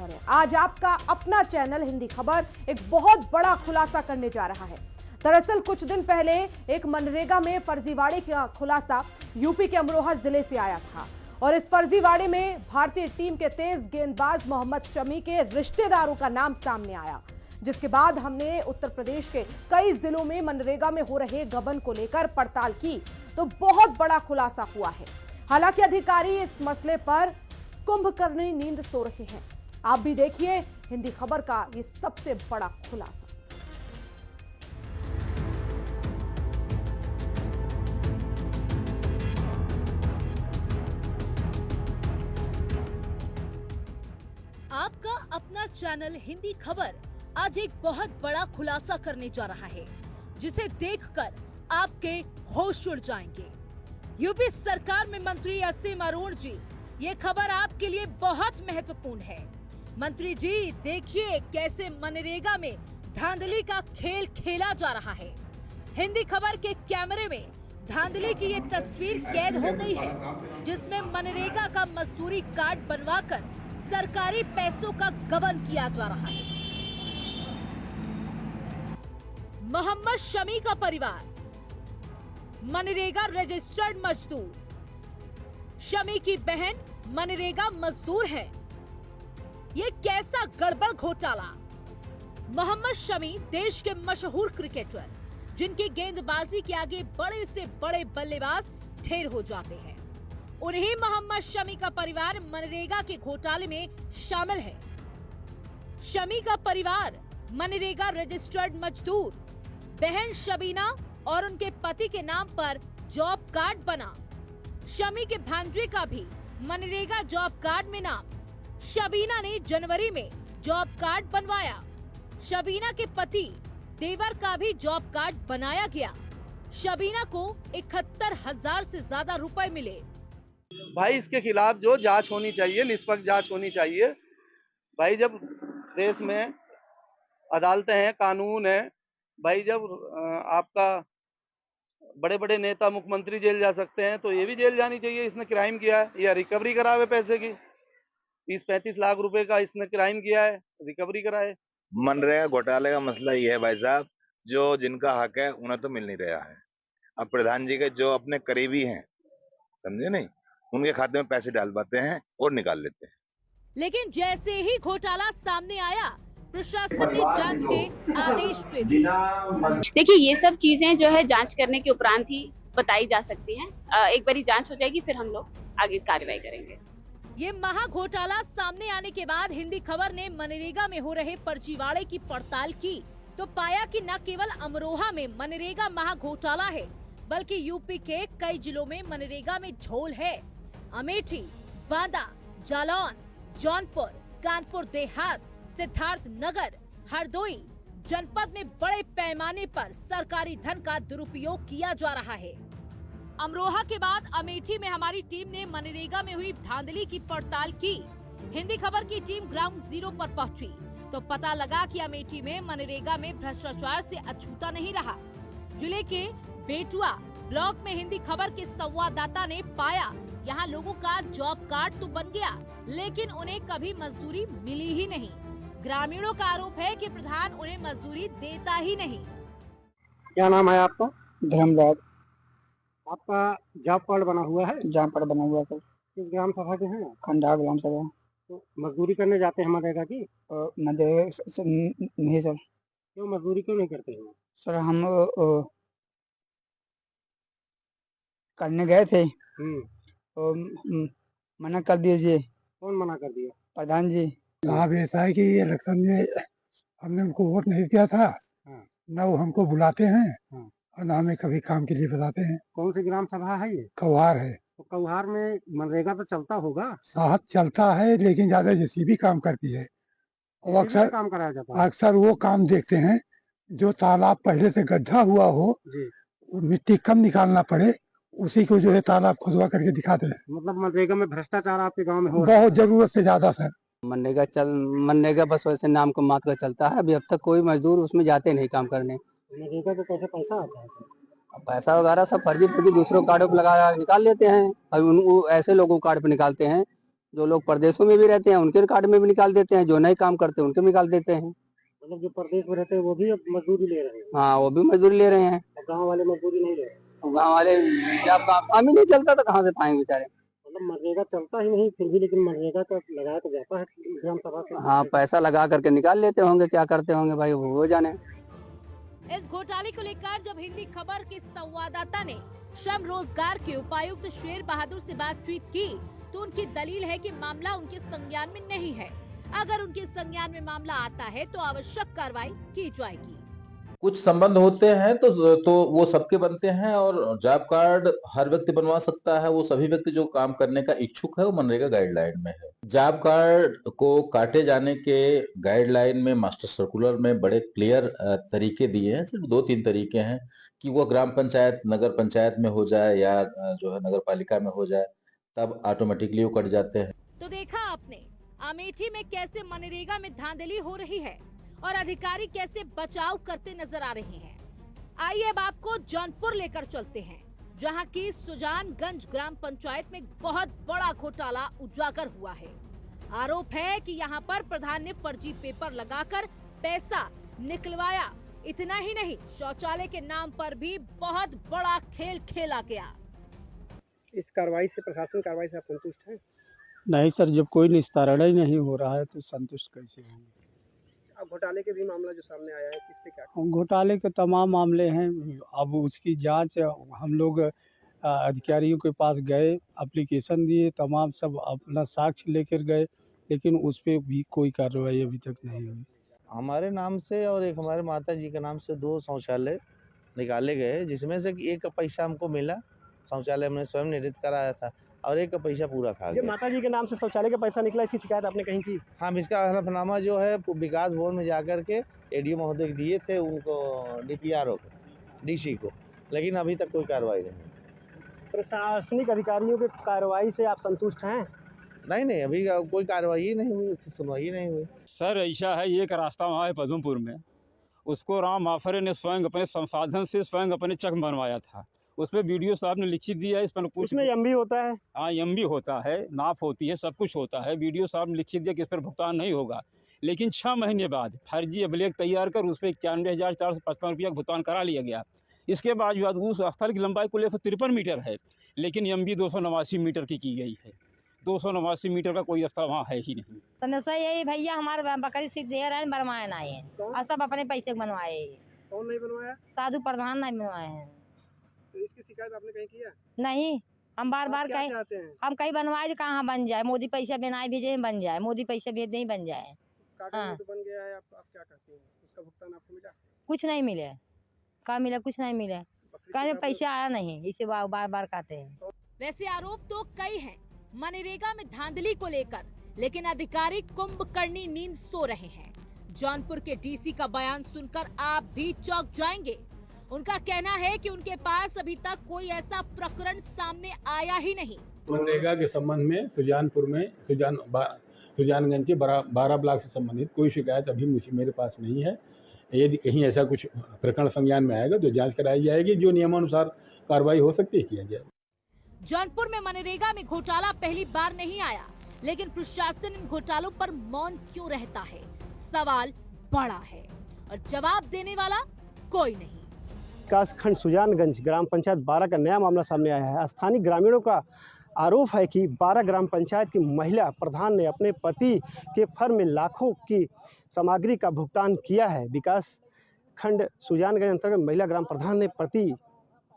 खबर है। आज आपका अपना चैनल हिंदी खबर एक बहुत बड़ा खुलासा करने जा रहा है। दरअसल कुछ दिन पहले एक मनरेगा में फर्जीवाड़े का खुलासा यूपी के अमरोहा जिले से आया था और इस फर्जीवाड़े में भारतीय टीम के तेज गेंदबाज मोहम्मद शमी के रिश्तेदारों का नाम सामने आया, जिसके बाद हमने उत्तर प्रदेश के कई जिलों में मनरेगा में हो रहे गबन को लेकर पड़ताल की तो बहुत बड़ा खुलासा हुआ है। हालांकि अधिकारी इस मसले पर कुंभकर्णी नींद सो रहे हैं। आप भी देखिए हिंदी खबर का ये सबसे बड़ा खुलासा। आपका अपना चैनल हिंदी खबर आज एक बहुत बड़ा खुलासा करने जा रहा है, जिसे देखकर आपके होश उड़ जाएंगे। यूपी सरकार में मंत्री असीम अरुण जी, ये खबर आपके लिए बहुत महत्वपूर्ण है। मंत्री जी, देखिए कैसे मनरेगा में धांधली का खेल खेला जा रहा है। हिंदी खबर के कैमरे में धांधली की ये तस्वीर कैद हो गई है, जिसमें मनरेगा का मजदूरी कार्ड बनवाकर सरकारी पैसों का गबन किया जा रहा है। मोहम्मद शमी का परिवार मनरेगा रजिस्टर्ड मजदूर, शमी की बहन मनरेगा मजदूर है। ये कैसा गड़बड़ घोटाला। मोहम्मद शमी देश के मशहूर क्रिकेटर, जिनकी गेंदबाजी के आगे बड़े से बड़े बल्लेबाज ढेर हो जाते हैं। उन्हीं मोहम्मद शमी का परिवार मनरेगा के घोटाले में शामिल है। शमी का परिवार मनरेगा रजिस्टर्ड मजदूर, बहन शबीना और उनके पति के नाम पर जॉब कार्ड बना। शमी के भांजे का भी मनरेगा जॉब कार्ड में नाम। शबीना ने जनवरी में जॉब कार्ड बनवाया। शबीना के पति देवर का भी जॉब कार्ड बनाया गया। शबीना को 71,000 से ज्यादा रुपए मिले। भाई इसके खिलाफ जो जांच होनी चाहिए, निष्पक्ष जांच होनी चाहिए। भाई जब देश में अदालतें हैं, कानून है, भाई जब आपका बड़े बड़े नेता मुख्यमंत्री जेल जा सकते हैं तो ये भी जेल जानी चाहिए। इसने क्राइम किया है या रिकवरी करावे पैसे की, 30-35 लाख रुपए का इसने क्राइम किया है, रिकवरी कराए। मनरेगा घोटाले का मसला ये है भाई साहब, जो जिनका हक है उन्हें तो मिल नहीं रहा है। अब प्रधान जी के जो अपने करीबी हैं, समझे नहीं, उनके खाते में पैसे डाल पाते हैं और निकाल लेते हैं। लेकिन जैसे ही घोटाला सामने आया, प्रशासन ने जांच के आदेश दे दिए। देखिए, ये सब चीजें जो है जांच करने के उपरांत ही बताई जा सकती हैं। एक बारी जांच हो जाएगी फिर हम लोग आगे कार्रवाई करेंगे। ये महा घोटाला सामने आने के बाद हिंदी खबर ने मनरेगा में हो रहे फर्जीवाड़े की पड़ताल की तो पाया कि न केवल अमरोहा में मनरेगा महा घोटाला है, बल्कि यूपी के कई जिलों में मनरेगा में झोल है। अमेठी, बांदा, जालौन, जौनपुर, कानपुर देहात, सिद्धार्थ नगर, हरदोई जनपद में बड़े पैमाने पर सरकारी धन का दुरुपयोग किया जा रहा है। अमरोहा के बाद अमेठी में हमारी टीम ने मनरेगा में हुई धांधली की पड़ताल की। हिंदी खबर की टीम ग्राउंड जीरो पर पहुंची तो पता लगा कि अमेठी में मनरेगा में भ्रष्टाचार से अछूता नहीं रहा। जिले के बेटुआ ब्लॉक में हिंदी खबर के संवाददाता ने पाया, यहाँ लोगों का जॉब कार्ड तो बन गया, लेकिन उन्हें कभी मजदूरी मिली ही नहीं। ग्रामीणों का आरोप है कि प्रधान उन्हें मजदूरी देता ही नहीं। क्या नाम है आपका? धर्मराज। आपका जॉब कार्ड बना हुआ है? जहाँ पर बना हुआ सर। किस ग्राम सभा के हैं? खंडार ग्राम सभा। तो मजदूरी करने जाते हैं मनरेगा की? नहीं सर। क्यों मजदूरी क्यों नहीं करते हैं? सर हम करने गए थे, मना कर दीजिए। कौन मना कर दिया? प्रधान जी। साहब ऐसा है कि इलेक्शन में हमने उनको वोट नहीं दिया था, न वो हमको बुलाते हैं और न हमें कभी काम के लिए बताते हैं। कौन सी ग्राम सभा है ये? कौहार है। तो कौहार में मनरेगा तो चलता होगा? साहब चलता है, लेकिन ज्यादा जेसीबी काम करती है और अक्सर काम कराया जाता है। अक्सर वो काम देखते हैं जो तालाब पहले से गड्ढा हुआ हो, मिट्टी कम निकालना पड़े, उसी को जो है तालाब खुदवा करके दिखाते हैं। मतलब मनरेगा में भ्रष्टाचार आपके गांव में हो? बहुत जरूरत से ज्यादा सर। मनरेगा बस वैसे नाम को मात्र का चलता है। अभी अब तक कोई मजदूर उसमें जाते नहीं काम करने। मनरेगा को कैसे पैसा आता है? पैसा वगैरह सब फर्जी दूसरों कार्डों पर लगा निकाल लेते हैं। और ऐसे लोगों कार्ड पे निकालते हैं जो लोग प्रदेशों में भी रहते हैं उनके कार्ड में भी निकाल देते हैं, जो नहीं काम करते उनके भी निकाल देते हैं। मतलब जो प्रदेश में रहते हैं वो भी अब मजदूरी ले रहे हैं, हाँ, वो भी मजदूरी ले रहे हैं। गाँव वाले मजदूरी नहीं ले रहे हैं। गाँव वाले जब काम ही नहीं चलता तो कहाँ से पाएंगे बेचारे। मतलब मनरेगा चलता ही नहीं फिर भी, लेकिन मनरेगा का लगाया तो जाता है ग्राम सभा से। हाँ, पैसा लगा करके निकाल लेते होंगे, क्या करते होंगे भाई वो जाने। इस घोटाले को लेकर जब हिंदी खबर के संवाददाता ने श्रम रोजगार के उपायुक्त शेर बहादुर से बातचीत की तो उनकी दलील है कि मामला उनके संज्ञान में नहीं है। अगर उनके संज्ञान में मामला आता है तो आवश्यक कार्रवाई की जाएगी। कुछ संबंध होते हैं तो वो सबके बनते हैं, और जॉब कार्ड हर व्यक्ति बनवा सकता है। वो सभी व्यक्ति जो काम करने का इच्छुक है वो मनरेगा गाइडलाइन में है। जॉब कार्ड को काटे जाने के गाइडलाइन में मास्टर सर्कुलर में बड़े क्लियर तरीके दिए हैं। सिर्फ 2-3 तरीके हैं कि वो ग्राम पंचायत नगर पंचायत में हो जाए या जो है नगर पालिका में हो जाए, तब ऑटोमेटिकली वो कट जाते हैं। तो देखा आपने अमेठी में कैसे मनरेगा में धांधली हो रही है और अधिकारी कैसे बचाव करते नजर आ रहे हैं। आइए अब आपको जौनपुर लेकर चलते हैं, जहां की सुजानगंज ग्राम पंचायत में बहुत बड़ा घोटाला उजागर हुआ है। आरोप है कि यहां पर प्रधान ने फर्जी पेपर लगाकर पैसा निकलवाया। इतना ही नहीं, शौचालय के नाम पर भी बहुत बड़ा खेल खेला गया। इस कार्रवाई से, प्रशासन कार्रवाई से आप संतुष्ट हैं? नहीं सर, जब कोई निस्तारण ही नहीं हो रहा है तो संतुष्ट कैसे होंगे। अब घोटाले के भी मामला जो सामने आया है, किस पे क्या? घोटाले के तमाम मामले हैं, अब उसकी जांच हम लोग अधिकारियों के पास गए, एप्लीकेशन दिए, तमाम सब अपना साक्ष्य लेकर गए, लेकिन उस पे भी कोई कार्रवाई अभी तक नहीं हुई। हमारे नाम से और एक हमारे माता जी के नाम से 2 शौचालय निकाले गए, जिसमें से एक का पैसा हमको मिला, शौचालय हमने स्वयं निर्मित कराया था, और एक का पैसा पूरा खा गया। माता जी के नाम से शौचालय का पैसा निकला, इसकी शिकायत आपने कहीं की? हम इसका हलफनामा जो है विकास भवन में जाकर के एडीओ महोदय दिए थे, उनको डीपीआरओ को, डीसी को, लेकिन अभी तक कोई कार्रवाई नहीं। प्रशासनिक अधिकारियों की कार्रवाई से आप संतुष्ट हैं? नहीं, अभी कोई कार्रवाई नहीं हुई, उसकी सुनवाई नहीं हुई। सर ऐसा है, एक रास्ता वहाँ है पदमपुर में, उसको राम माफरे ने स्वयं अपने संसाधन से स्वयं अपने चक बनवाया था। उसमें वीडियो साहब ने लिखित दिया है, इस पर कुछ उसमें एमबी होता है। हाँ, एमबी होता है, नाप होती है, सब कुछ होता है। वीडियो साहब ने लिखित दिया कि इस पर भुगतान नहीं होगा, लेकिन 6 महीने बाद फर्जी अभिलेख तैयार कर उस पर 91,455 रुपया भुगतान करा लिया गया। इसके बाद उस स्थल की लंबाई कुल 153 मीटर है, लेकिन एमबी 289 मीटर की गई है। 289 मीटर का कोई स्थल वहाँ है ही नहीं। समस्या यही भैया, हमारे बकरी सीट दे रहे हैं, बनवाए ना है, और सब अपने पैसे बनवाए। कौन नहीं बनवाया? साधु प्रधान नहीं बनवाए हैं। तो इसकी शिकायत आपने कहीं किया? नहीं, हम बार कहीं हम कहीं बनवाए तो कहाँ बन जाए। मोदी पैसा बनाए भेजे बन जाए, मोदी पैसा भेज दे बन जाए। हाँ, तो बन गया है। आप क्या करते हैं? उसका भुगतान आपको मिला? कुछ नहीं मिले। क्या मिला? कुछ नहीं मिले। कहीं पैसा आया नहीं, इसे बार कहते हैं। वैसे आरोप तो कई हैं मनरेगा में धांधली को लेकर, लेकिन अधिकारी कुंभकर्णी नींद सो रहे हैं। जौनपुर के डीसी का बयान सुनकर आप भी चौंक जाएंगे। उनका कहना है कि उनके पास अभी तक कोई ऐसा प्रकरण सामने आया ही नहीं। मनरेगा के संबंध में सुजानपुर में सुजानगंज के 12 ब्लॉक से संबंधित कोई शिकायत अभी मेरे पास नहीं है। यदि कहीं ऐसा कुछ प्रकरण संज्ञान में आएगा तो जांच कराई जाएगी, जो नियमानुसार कार्रवाई हो सकती है किया जाए। जौनपुर में मनरेगा में घोटाला पहली बार नहीं आया, लेकिन प्रशासन इन घोटालों पर मौन क्यों रहता है? सवाल बड़ा है और जवाब देने वाला कोई नहीं। विकासखंड सुजानगंज ग्राम पंचायत 12 का नया मामला सामने आया है। स्थानीय ग्रामीणों का आरोप है कि 12 ग्राम पंचायत की महिला प्रधान ने अपने पति के फर्म में लाखों की सामग्री का भुगतान किया है। विकासखंड सुजानगंज अंतर्गत महिला ग्राम प्रधान ने पति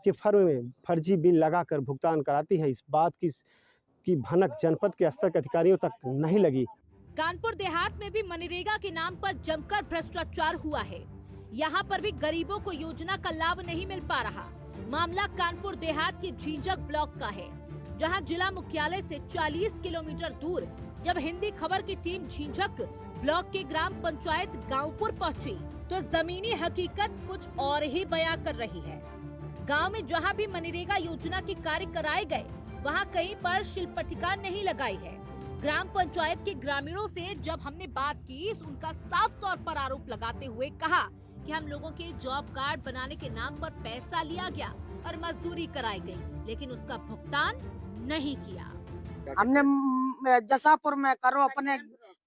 के फर्म में फर्जी बिल लगाकर भुगतान कराती है। इस बात की भनक जनपद के स्तर के अधिकारियों तक नहीं लगी। कानपुर देहात में भी मनरेगा के नाम पर जमकर भ्रष्टाचार हुआ है। यहाँ पर भी गरीबों को योजना का लाभ नहीं मिल पा रहा। मामला कानपुर देहात के झींझक ब्लॉक का है, जहाँ जिला मुख्यालय से 40 किलोमीटर दूर जब हिंदी खबर की टीम झींझक ब्लॉक के ग्राम पंचायत गांवपुर पहुंची, तो जमीनी हकीकत कुछ और ही बयां कर रही है। गांव में जहां भी मनरेगा योजना के कार्य कराए गए, वहां कहीं पर शिलपट्टिका नहीं लगाई है। ग्राम पंचायत के ग्रामीणों से जब हमने बात की, उनका साफ तौर पर आरोप लगाते हुए कहा कि हम लोगों के जॉब कार्ड बनाने के नाम पर पैसा लिया गया और मजदूरी कराई गई, लेकिन उसका भुगतान नहीं किया। हमने जसापुर में करो, अपने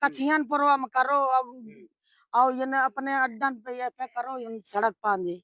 कछियनपुर में करो, और ये अपने अड्डन पे करो, सड़क पांदे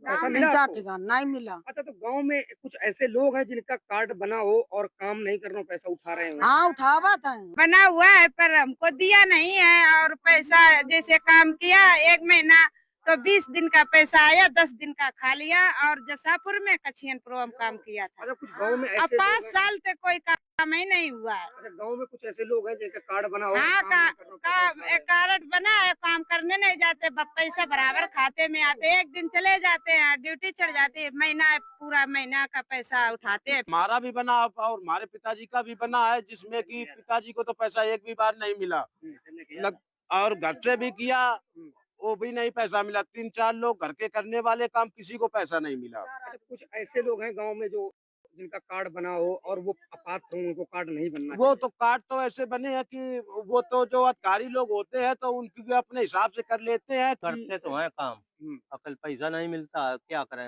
पैसा मिला आपको? ठिकाना नहीं मिला। अच्छा, तो गांव में कुछ ऐसे लोग हैं जिनका कार्ड बना हो और काम नहीं कर रहे हो, पैसा उठा रहे हो? हाँ, उठावा था, बना हुआ है पर हमको दिया नहीं है। और पैसा जैसे काम किया 1 महीना तो 20 दिन का पैसा आया, 10 दिन का खा लिया। और जसापुर में कछियनपुर में काम किया था। अच्छा, कुछ गांव में अब ऐसे 5 साल तक कोई काम ही नहीं हुआ। अच्छा, गांव में कुछ ऐसे लोग हैं जिनका कार्ड बना हो, हाँ, काम कार्ड बना है, काम करने नहीं जाते, पैसा बराबर खाते में आते, 1 दिन चले जाते हैं, ड्यूटी चढ़ जाती है, पूरा महीना का पैसा उठाते हैं। हमारा भी बना और हमारे पिताजी का भी बना है, जिसमें कि पिताजी को तो पैसा एक भी बार नहीं मिला, और घर से भी किया, वो भी नहीं पैसा मिला। 3-4 लोग घर के करने वाले काम, किसी को पैसा नहीं मिला। अच्छा, कुछ ऐसे लोग हैं गांव में जो जिनका कार्ड बना हो और वो अपात्र हो, उनको कार्ड नहीं बनना वो तो कार्ड तो ऐसे बने हैं कि वो तो जो अधिकारी लोग होते हैं तो उनकी अपने हिसाब से कर लेते हैं। करते तो हैं काम, अकल पैसा नहीं मिलता, क्या करें,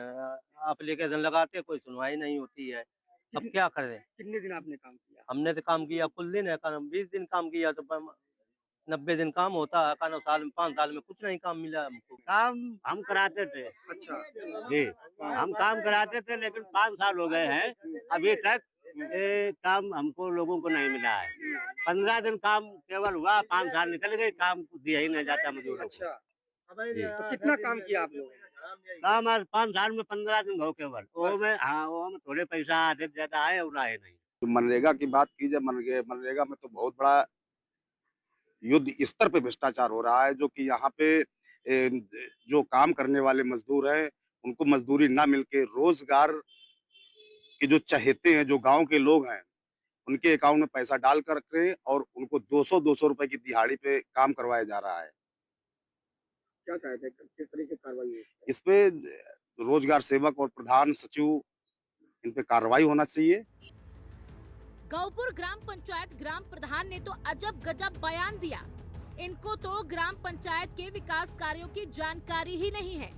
एप्लीकेशन लगाते, कोई सुनवाई नहीं होती है, अब क्या करें। कितने दिन आपने काम किया? हमने तो काम किया कुल दिन है, 20 दिन काम किया तो 90 दिन काम होता है, 5 साल में कुछ नहीं काम मिला हमको। काम हम कराते थे। अच्छा जी, हम काम कराते थे, लेकिन 5 साल हो गए हैं, अभी तक ये काम हमको लोगों को नहीं मिला है। 15 दिन काम केवल हुआ, 5 साल निकल गए, काम दिया ही नहीं जाता मजदूर। अच्छा, तो कितना काम किया आप लोगों ने? काम आज 5 साल में 15 दिन हो केवल, वो में थोड़े पैसा आधे ज्यादा आए और आए नहीं। मनरेगा की बात की जाए, मनरेगा में तो बहुत बड़ा युद्ध स्तर पे भ्रष्टाचार हो रहा है, जो कि यहाँ पे जो काम करने वाले मजदूर हैं उनको मजदूरी ना मिलके रोजगार के जो चहेते हैं, जो गांव के लोग हैं, उनके अकाउंट में पैसा डाल कर के और उनको 200 रुपए की दिहाड़ी पे काम करवाया जा रहा है। क्या चाहते हैं, किस तरीके की कार्रवाई है इस पे? रोजगार सेवक और प्रधान सचिव, इन पे कार्रवाई होना चाहिए। गौपुर ग्राम पंचायत ग्राम प्रधान ने तो अजब गजब बयान दिया। इनको तो ग्राम पंचायत के विकास कार्यों की जानकारी ही नहीं है।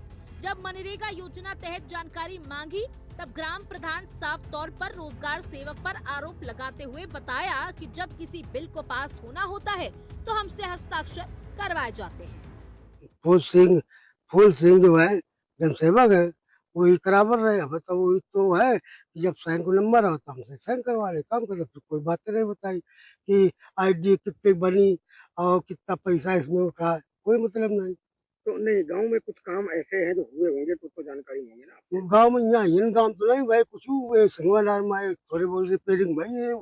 जब मनरेगा योजना तहत जानकारी मांगी तब ग्राम प्रधान साफ तौर पर रोजगार सेवक पर आरोप लगाते हुए बताया कि जब किसी बिल को पास होना होता है तो हमसे हस्ताक्षर करवाए जाते हैं। फूल सिंह जो है जनसेवक है, वही करावर रहे, हमें तो वही तो है कि जब साइन को नंबर हो तो हमसे साइन करवा रहे, काम कर। तो कोई बात नहीं बताई कि आईडी कितनी बनी और कितना पैसा इसमें उठा, कोई मतलब नहीं। तो नहीं, गांव में कुछ काम ऐसे हैं जो हुए होंगे तो उसको जानकारी होंगे ना? गाँव में यहाँ इन काम तो नहीं भाई, कुछ संगवादार में थोड़े बहुत रिपेयरिंग भाई है।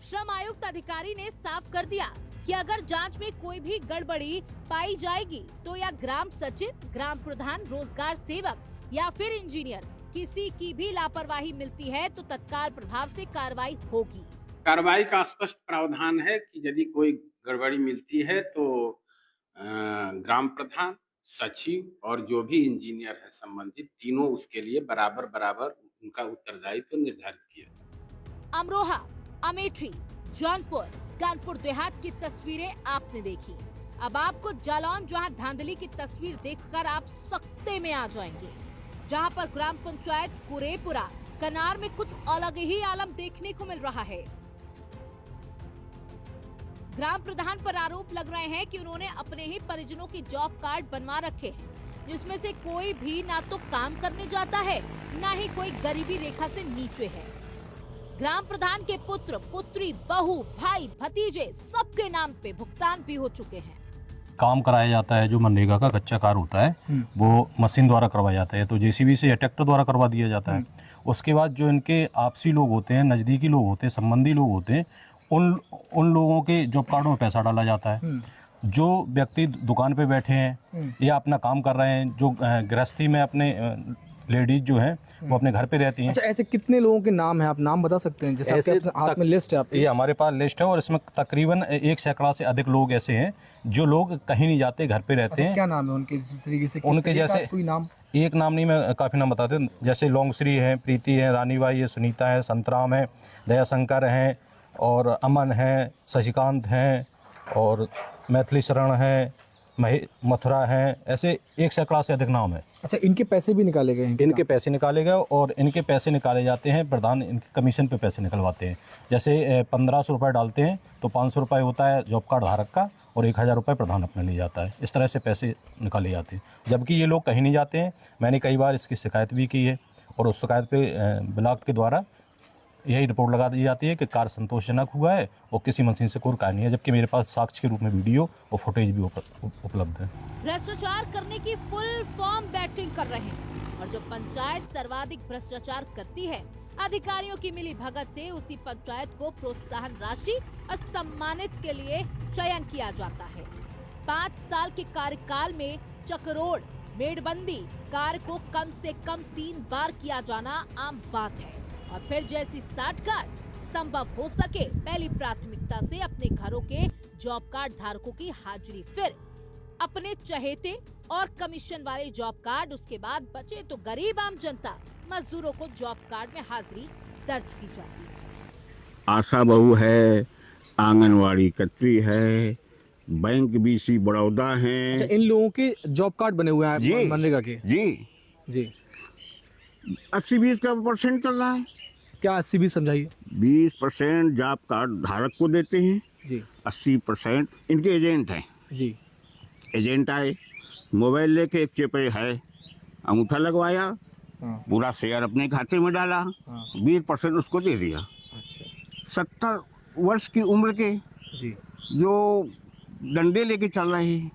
श्रम आयुक्त अधिकारी ने साफ कर दिया कि अगर जांच में कोई भी गड़बड़ी पाई जाएगी तो या ग्राम सचिव, ग्राम प्रधान, रोजगार सेवक या फिर इंजीनियर, किसी की भी लापरवाही मिलती है तो तत्काल प्रभाव से कार्रवाई होगी। कार्रवाई का स्पष्ट प्रावधान है कि यदि कोई गड़बड़ी मिलती है तो ग्राम प्रधान, सचिव और जो भी इंजीनियर है संबंधित, तीनों उसके लिए बराबर उनका उत्तरदायित्व निर्धारित किया। अमरोहा, अमेठी, जौनपुर, कानपुर देहात की तस्वीरें आपने देखी। अब आपको जालौन, जहां धांधली की तस्वीर देखकर आप सकते में आ जाएंगे, जहां पर ग्राम पंचायत कुरेपुरा कनार में कुछ अलग ही आलम देखने को मिल रहा है। ग्राम प्रधान पर आरोप लग रहे हैं कि उन्होंने अपने ही परिजनों की जॉब कार्ड बनवा रखे हैं, जिसमें से कोई भी ना तो काम करने जाता है, ना ही कोई गरीबी रेखा से नीचे है। ग्राम प्रधान के पुत्र, पुत्री, बहू, भाई, भतीजे सबके नाम पे भुगतान भी हो चुके हैं। काम कराया जाता है, जो मनरेगा का कच्चा कार होता है वो मशीन द्वारा करवाया जाता है, तो जेसीबी से या ट्रैक्टर द्वारा करवा दिया जाता है। उसके बाद जो इनके आपसी लोग होते हैं, नज़दीकी लोग होते हैं, संबंधी लोग होते हैं, उन लोगों के जॉब कार्डों में पैसा डाला जाता है। जो व्यक्ति दुकान पे बैठे हैं या अपना काम कर रहे हैं, जो गृहस्थी में अपने लेडीज जो हैं वो अपने घर पे रहती हैं। अच्छा, ऐसे कितने लोगों के नाम हैं, आप नाम बता सकते हैं? जैसे आपके हाथ में लिस्ट है आपकी? ये हमारे पास लिस्ट है और इसमें तकरीबन 1 सैकड़ा से अधिक लोग ऐसे हैं जो लोग कहीं नहीं जाते, घर पे रहते हैं। क्या नाम है उनके? तरीके से उनके जैसे कोई नाम? एक नाम नहीं, मैं काफ़ी नाम बताते हैं। जैसे लोंगश्री है, प्रीति है, रानीबाई है, सुनीता है, संतराम है, दयाशंकर हैं और अमन है, शशिकांत हैं और मैथिली शरण है, मथुरा है, ऐसे 1 सैकड़ा से अधिक नाम है। अच्छा, इनके पैसे भी निकाले गए हैं? इनके पैसे निकाले गए और इनके पैसे निकाले जाते हैं, प्रधान इनके कमीशन पे पैसे निकलवाते हैं। जैसे 1500 रुपये डालते हैं तो 500 रुपये होता है जॉब कार्ड धारक का और 1000 रुपये प्रधान अपने ले जाता है। इस तरह से पैसे निकाले जाते हैं, जबकि ये लोग कहीं नहीं जाते हैं। मैंने कई बार इसकी शिकायत भी की है और उस शिकायत पे ब्लॉक के द्वारा यही रिपोर्ट लगा दी जाती है कि कार्य संतोषजनक हुआ है और किसी मशीन से कोई कार्य नहीं है, जबकि मेरे पास साक्ष्य के रूप में वीडियो और फुटेज भी उपलब्ध है। भ्रष्टाचार करने की फुल फॉर्म बैटिंग कर रहे हैं और जो पंचायत सर्वाधिक भ्रष्टाचार करती है, अधिकारियों की मिली भगत से उसी पंचायत को प्रोत्साहन राशि और सम्मानित के लिए चयन किया जाता है। 5 साल के कार्यकाल में चक्रोड़ मेड़बंदी कार्य को कम से कम 3 बार किया जाना आम बात है और फिर जैसी साठगांठ संभव हो सके पहली प्राथमिकता से अपने घरों के जॉब कार्ड धारकों की हाजिरी, फिर अपने चहेते और कमीशन वाले जॉब कार्ड, उसके बाद बचे तो गरीब आम जनता मजदूरों को जॉब कार्ड में हाजिरी दर्ज की जाती है। आशा बहू है, आंगनवाड़ी कतरी है, बैंक BC बड़ौदा है। अच्छा, इन लोगों के जॉब कार्ड बने हुए हैं मनरेगा के? जी 80-20 का % चल रहा है। क्या 80-20 समझाइए? 20% जॉब कार्ड धारक को देते हैं जी, 80% इनके एजेंट हैं जी। एजेंट आए, मोबाइल लेके एक चेपे है, अंगूठा लगवाया, पूरा शेयर अपने खाते में डाला, 20% उसको दे दिया। 70 वर्ष की उम्र के जी जो डंडे लेके चल रहे हैं,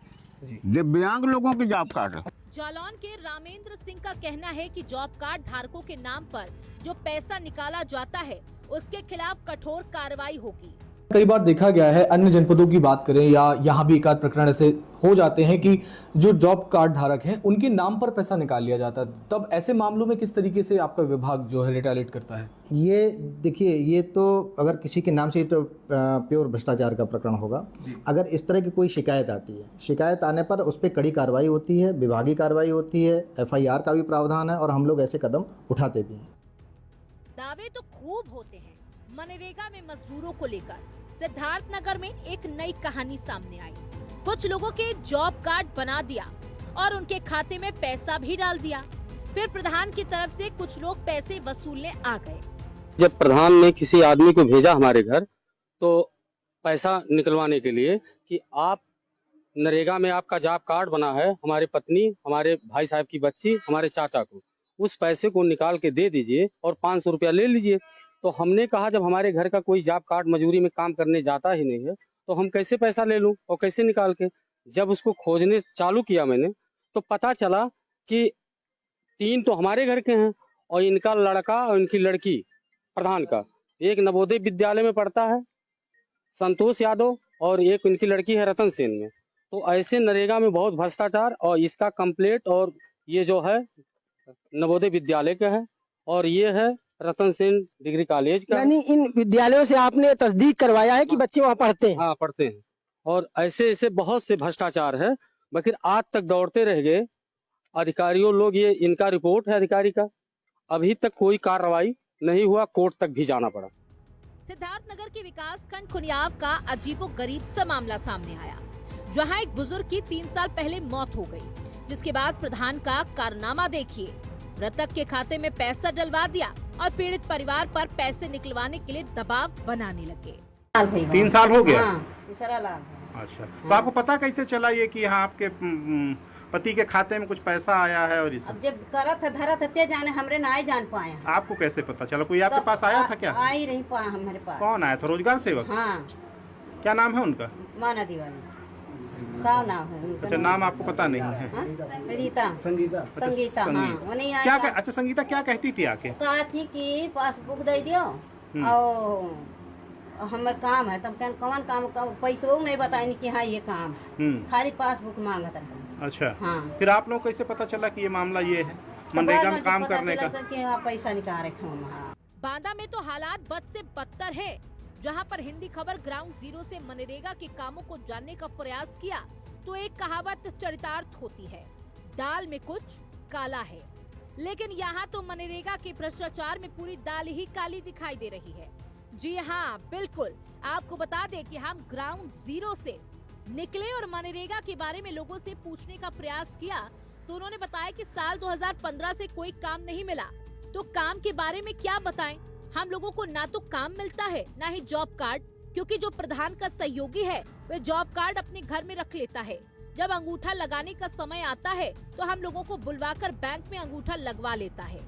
दिव्यांग लोगों के जॉब कार्ड। जालौन के रामेंद्र सिंह का कहना है कि जॉब कार्ड धारकों के नाम पर जो पैसा निकाला जाता है उसके खिलाफ कठोर कार्रवाई होगी। कई बार देखा गया है, अन्य जनपदों की बात करें या यहाँ भी एक आध प्रकरण ऐसे हो जाते हैं कि जो जॉब कार्ड धारक हैं उनके नाम पर पैसा निकाल लिया जाता है। तब ऐसे मामलों में किस तरीके से आपका विभाग जो है रिटेलिएट करता है? ये देखिए, ये तो अगर किसी के नाम से तो प्योर भ्रष्टाचार का प्रकरण होगा। अगर इस तरह की कोई शिकायत आती है, शिकायत आने पर उस पर कड़ी कार्रवाई होती है, विभागीय कार्रवाई होती है, FIR का भी प्रावधान है और हम लोग ऐसे कदम उठाते भी हैं। दावे तो खूब होते हैं मनरेगा में मजदूरों को लेकर। सिद्धार्थनगर में एक नई कहानी सामने आई। कुछ लोगों के जॉब कार्ड बना दिया और उनके खाते में पैसा भी डाल दिया। फिर प्रधान की तरफ से कुछ लोग पैसे वसूलने आ गए। जब प्रधान ने किसी आदमी को भेजा हमारे घर तो पैसा निकलवाने के लिए कि आप नरेगा में आपका जॉब कार्ड बना है, हमारे पत्नी, हमारे भाई साहब की बच्ची, हमारे चाचा को उस पैसे को निकाल के दे दीजिए और 500 रुपया ले लीजिए। तो हमने कहा जब हमारे घर का कोई जॉब कार्ड मजदूरी में काम करने जाता ही नहीं है तो हम कैसे पैसा ले लूं और कैसे निकाल के। जब उसको खोजने चालू किया मैंने तो पता चला कि 3 तो हमारे घर के हैं और इनका लड़का और इनकी लड़की प्रधान का, एक नवोदय विद्यालय में पढ़ता है संतोष यादव और एक इनकी लड़की है रतन सेन में। तो ऐसे नरेगा में बहुत भ्रष्टाचार और इसका कंप्लेंट, और ये जो है नवोदय विद्यालय का है और ये है रतन सेन डिग्री कॉलेज का। यानी इन विद्यालयों से आपने तस्दीक करवाया है कि बच्चे वहाँ पढ़ते हैं? हाँ, पढ़ते हैं। और ऐसे ऐसे बहुत से भ्रष्टाचार है, मगर आज तक दौड़ते रह गए अधिकारियों लोग। ये इनका रिपोर्ट है अधिकारी का, अभी तक कोई कार्रवाई नहीं हुआ, कोर्ट तक भी जाना पड़ा। सिद्धार्थनगर के विकास खंड खुनियाव का अजीबोगरीब सा मामला सामने आया, जहां एक बुजुर्ग की 3 साल पहले मौत हो गई, जिसके बाद प्रधान का कारनामा देखिए। मृतक के खाते में पैसा डलवा दिया और पीड़ित परिवार पर पैसे निकलवाने के लिए दबाव बनाने लगे। 3 साल हो गया? तीसरा लाभ है। अच्छा, तो आपको पता कैसे चला ये कि यहाँ आपके पति के खाते में कुछ पैसा आया है? और अब जब करत धरत ते जाने हमरे ना जान पाए। आपको कैसे पता चला? कोई आपके पास आया था क्या? आ ही नहीं पाया हमारे पास। कौन आया था? रोजगार सेवक? हाँ। क्या नाम है उनका? माना दीवानी। क्या नाम है उनका? अच्छा, नाम आपको पता नहीं है? रीता, संगीता। हाँ, क्या अच्छा, संगीता क्या कहती थी आके? कहा थी कि पासबुक दे दियो और हमें काम है। तब कौन काम का पैसों नहीं बताए कि हाँ ये काम, खाली पासबुक मांगा था। अच्छा, हाँ। फिर आप लोग कैसे पता चला कि ये मामला ये है मनरेगा में काम करने का? कि हाँ पैसा निकाल रखे। बांदा में तो हालात बद से बदतर है, जहां पर हिंदी खबर ग्राउंड जीरो से मनरेगा के कामों को जानने का प्रयास किया तो एक कहावत चरितार्थ होती है, दाल में कुछ काला है। लेकिन यहाँ तो मनरेगा के भ्रष्टाचार में पूरी दाल ही काली दिखाई दे रही है। जी हाँ, बिल्कुल। आपको बता दें कि हम ग्राउंड जीरो से निकले और मनरेगा के बारे में लोगों से पूछने का प्रयास किया तो उन्होंने बताया कि साल 2015 से कोई काम नहीं मिला। तो काम के बारे में क्या बताएं? हम लोगों को ना तो काम मिलता है ना ही जॉब कार्ड, क्योंकि जो प्रधान का सहयोगी है वह जॉब कार्ड अपने घर में रख लेता है। जब अंगूठा लगाने का समय आता है तो हम लोगों को बुलवाकर बैंक में अंगूठा लगवा लेता है।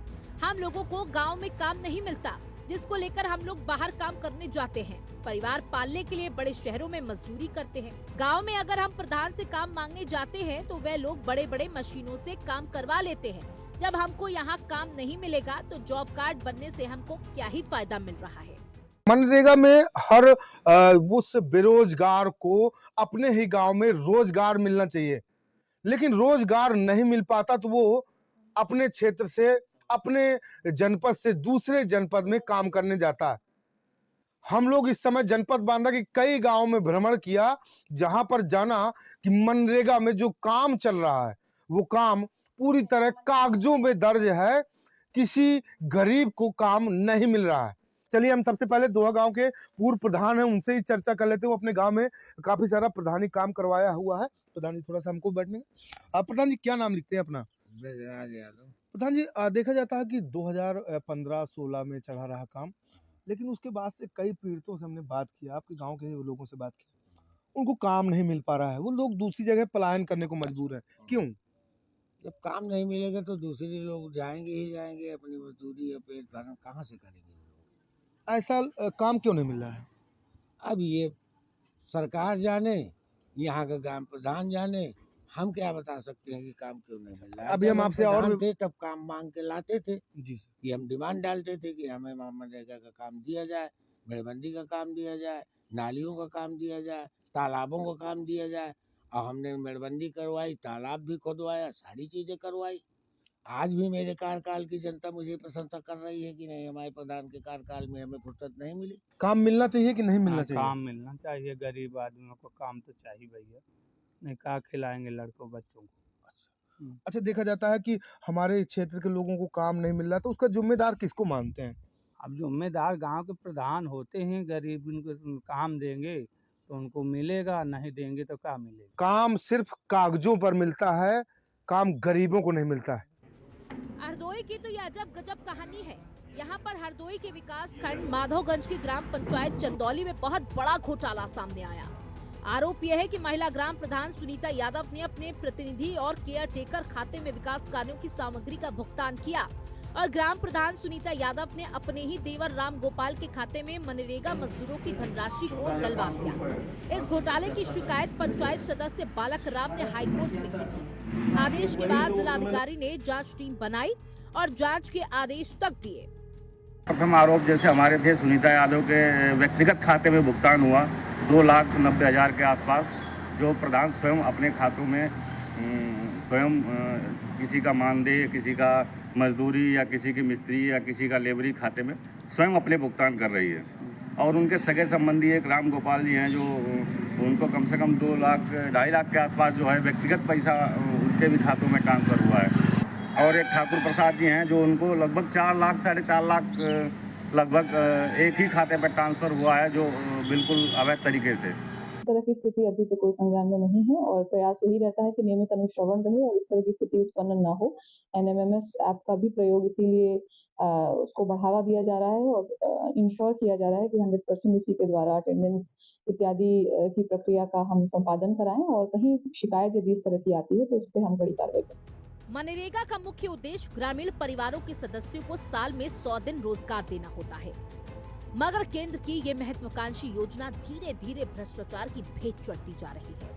हम लोगों को गांव में काम नहीं मिलता, जिसको लेकर हम लोग बाहर काम करने जाते हैं। परिवार पालने के लिए बड़े शहरों में मजदूरी करते हैं। गांव में अगर हम प्रधान से काम मांगने जाते हैं तो वह लोग बड़े बड़े मशीनों से काम करवा लेते हैं। जब हमको यहाँ काम नहीं मिलेगा तो जॉब कार्ड बनने से हमको क्या ही फायदा मिल रहा है। मनरेगा में हर उस बेरोजगार को अपने ही गांव में रोजगार मिलना चाहिए, लेकिन रोजगार नहीं मिल पाता तो वो अपने क्षेत्र से, अपने जनपद से दूसरे जनपद में काम करने जाता है। हम लोग इस समय जनपद बांदा के कई गांवों में भ्रमण किया, जहां पर जाना कि मनरेगा में जो काम चल रहा है वो काम पूरी तरह कागजों में दर्ज है, किसी गरीब को काम नहीं मिल रहा है। चलिए हम सबसे पहले दोहा गांव के पूर्व प्रधान हैं, उनसे ही चर्चा कर लेते हैं। वो अपने गांव में काफी सारा प्रधानी काम करवाया हुआ है। प्रधान जी थोड़ा सा हमको बैठने। आप प्रधान जी क्या नाम लिखते हैं अपना? प्रधान जी देखा जाता है कि 2015-16 में चढ़ा रहा काम, लेकिन उसके बाद से कई पीड़ितों से हमने बात किया, आपके गांव के लोगों से बात की, उनको काम नहीं मिल पा रहा है। वो लोग दूसरी जगह पलायन करने को मजबूर है। क्यों? जब काम नहीं मिलेगा तो दूसरे लोग जाएंगे ही जाएंगे, अपनी मजदूरी या पेट भरण कहाँ से करेंगे? ऐसा काम क्यों नहीं मिल रहा है? अब ये सरकार जाने, यहाँ का ग्राम प्रधान जाने, हम क्या बता सकते हैं कि काम क्यों नहीं मिल रहा है। अभी हम आपसे और थे तब काम मांग के लाते थे जी, कि हम डिमांड डालते थे कि हमें मनरेगा का काम दिया जाए, मेड़बंदी का काम दिया जाए, नालियों का काम दिया जाए, तालाबों का काम दिया जाए। और हमने मेड़बंदी करवाई, तालाब भी खुदवाया, सारी चीजें करवाई। आज भी मेरे कार्यकाल की जनता मुझे प्रशंसा कर रही है कि नहीं, हमारे प्रधान के कार्यकाल में हमें फुर्सत नहीं मिली। काम मिलना चाहिए कि नहीं मिलना चाहिए? काम मिलना चाहिए, गरीब आदमियों को काम तो चाहिए भैया, नहीं कहा खिलाएंगे लड़कों बच्चों को। अच्छा, देखा जाता है कि हमारे क्षेत्र के लोगों को काम नहीं मिल रहा, तो उसका जिम्मेदार किसको मानते हैं? अब जिम्मेदार गांव के प्रधान होते हैं। गरीब उनको काम देंगे तो उनको मिलेगा, नहीं देंगे तो क्या मिलेगा? काम सिर्फ कागजों पर मिलता है, काम गरीबों को नहीं मिलता है। हरदोई की तो ये अजब गजब कहानी है। यहाँ पर हरदोई के विकास खंड माधोगंज की ग्राम पंचायत चंदौली में बहुत बड़ा घोटाला सामने आया। आरोप यह है कि महिला ग्राम प्रधान सुनीता यादव ने अपने प्रतिनिधि और केयर टेकर खाते में विकास कार्यों की सामग्री का भुगतान किया और ग्राम प्रधान सुनीता यादव ने अपने ही देवर राम गोपाल के खाते में मनरेगा मजदूरों की धनराशि को डलवा दिया। इस घोटाले की शिकायत पंचायत सदस्य बालक राम ने हाईकोर्ट में की थी। आदेश के बाद जिलाधिकारी ने जांच टीम बनाई और जांच के आदेश तक दिए। प्रथम आरोप जैसे हमारे थे, सुनीता यादव के व्यक्तिगत खाते में भुगतान हुआ 2,90,000 के आसपास, जो प्रधान स्वयं अपने खातों में स्वयं किसी का मानदेय, किसी का मजदूरी या किसी की मिस्त्री या किसी का लेबरी खाते में स्वयं अपने भुगतान कर रही है। और उनके सगे संबंधी एक राम गोपाल जी हैं, जो उनको कम से कम 2 लाख 2.5 लाख के आसपास जो है व्यक्तिगत पैसा उनके भी खातों में ट्रांसफर हुआ है। और एक ठाकुर प्रसाद जी हैं, जो उनको लगभग 4 लाख 4.5 लाख लगभग एक ही खाते पर ट्रांसफर हुआ है, जो बिल्कुल अवैध तरीके से। इस तरह की स्थिति अभी तो कोई संज्ञान में नहीं है और प्रयास यही रहता है कि नियमित अनुश्रवण रहे और इस तरह की स्थिति उत्पन्न न हो। NMMS ऐप का भी प्रयोग इसीलिए उसको बढ़ावा दिया जा रहा है और इंश्योर किया जा रहा है कि 100% उसी के द्वारा अटेंडेंस इत्यादि की प्रक्रिया का हम संपादन कराएं और कहीं शिकायत यदि इस तरह की आती है तो उस पर हम कड़ी कार्रवाई करें। मनरेगा का मुख्य उद्देश्य ग्रामीण परिवारों के सदस्यों को साल में 100 दिन रोजगार देना होता है, मगर केंद्र की ये महत्वाकांक्षी योजना धीरे धीरे भ्रष्टाचार की भेंट चढ़ती जा रही है।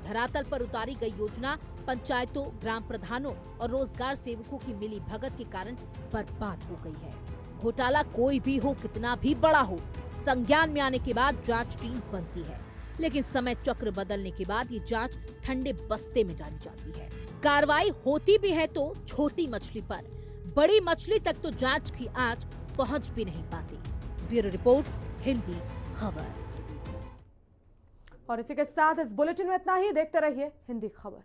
धरातल पर उतारी गई योजना पंचायतों, ग्राम प्रधानों और रोजगार सेवकों की मिली भगत के कारण बर्बाद हो गई है। घोटाला कोई भी हो, कितना भी बड़ा हो, संज्ञान में आने के बाद जांच टीम बनती है, लेकिन समय चक्र बदलने के बाद ये जांच ठंडे बस्ते में डाली जाती है। कार्रवाई होती भी है तो छोटी मछली पर, बड़ी मछली तक तो जांच की आंच पहुंच भी नहीं पाती। ब्यूरो रिपोर्ट, हिंदी खबर। और इसी के साथ इस बुलेटिन में इतना ही। देखते रहिए हिंदी खबर।